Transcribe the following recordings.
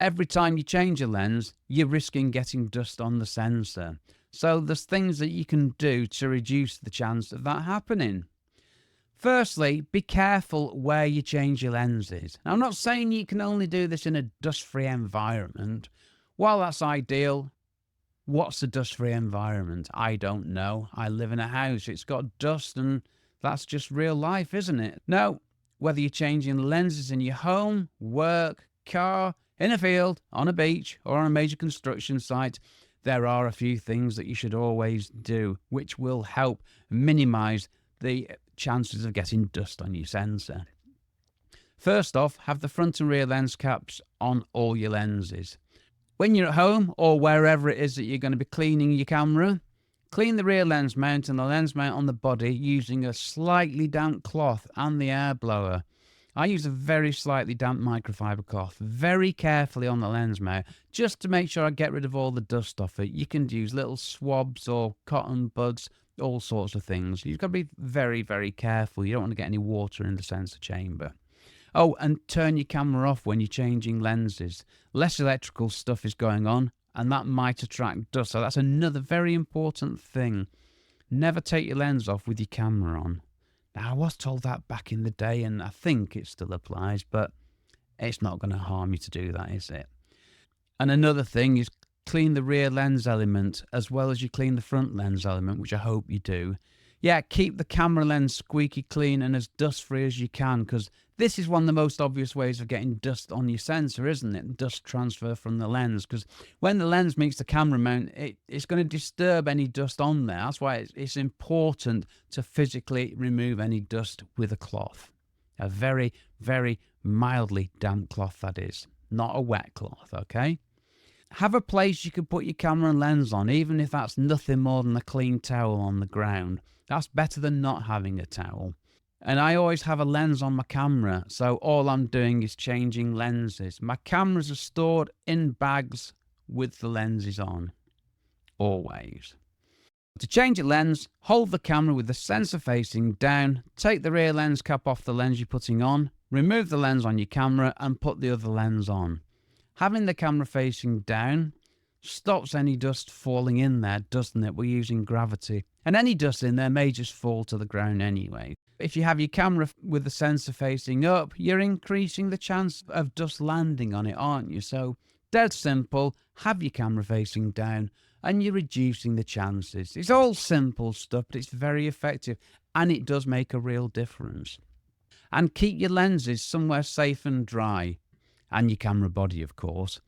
Every time you change a lens, you're risking getting dust on the sensor. So there's things that you can do to reduce the chance of that happening. Firstly, be careful where you change your lenses. Now, I'm not saying you can only do this in a dust-free environment. While that's ideal, what's a dust-free environment? I don't know. I live in a house. It's got dust, and that's just real life, isn't it? No, whether you're changing lenses in your home, work, car, in a field, on a beach, or on a major construction site, there are a few things that you should always do which will help minimize the chances of getting dust on your sensor. First off, have the front and rear lens caps on all your lenses. When you're at home or wherever it is that you're going to be cleaning your camera, clean the rear lens mount and the lens mount on the body using a slightly damp cloth and the air blower. I use a very slightly damp microfiber cloth very carefully on the lens mount just to make sure I get rid of all the dust off it. You can use little swabs or cotton buds, all sorts of things. You've got to be very, very careful. You don't want to get any water in the sensor chamber. Oh, and turn your camera off when you're changing lenses. Less electrical stuff is going on, and that might attract dust. So that's another very important thing. Never take your lens off with your camera on. Now, I was told that back in the day, and I think it still applies, but it's not going to harm you to do that, is it? And another thing is clean the rear lens element as well as you clean the front lens element, which I hope you do. Yeah, keep the camera lens squeaky clean and as dust-free as you can, because this is one of the most obvious ways of getting dust on your sensor, isn't it? Dust transfer from the lens, because when the lens meets the camera mount, it's going to disturb any dust on there. That's why it's important to physically remove any dust with a cloth. A very, very mildly damp cloth, that is. Not a wet cloth, okay? Have a place you can put your camera and lens on, even if that's nothing more than a clean towel on the ground. That's better than not having a towel. And I always have a lens on my camera, so all I'm doing is changing lenses. My cameras are stored in bags with the lenses on, always. To change a lens, hold the camera with the sensor facing down, take the rear lens cap off the lens you're putting on, remove the lens on your camera and put the other lens on. Having the camera facing down stops any dust falling in there, doesn't it? We're using gravity. And any dust in there may just fall to the ground anyway. If you have your camera with the sensor facing up, you're increasing the chance of dust landing on it, aren't you? So, dead simple, have your camera facing down and you're reducing the chances. It's all simple stuff, but it's very effective and it does make a real difference. And keep your lenses somewhere safe and dry. And your camera body, of course.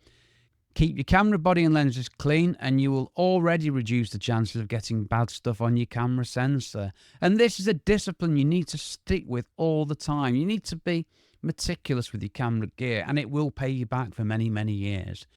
Keep your camera body and lenses clean and you will already reduce the chances of getting bad stuff on your camera sensor. And this is a discipline you need to stick with all the time. You need to be meticulous with your camera gear and it will pay you back for many, many years.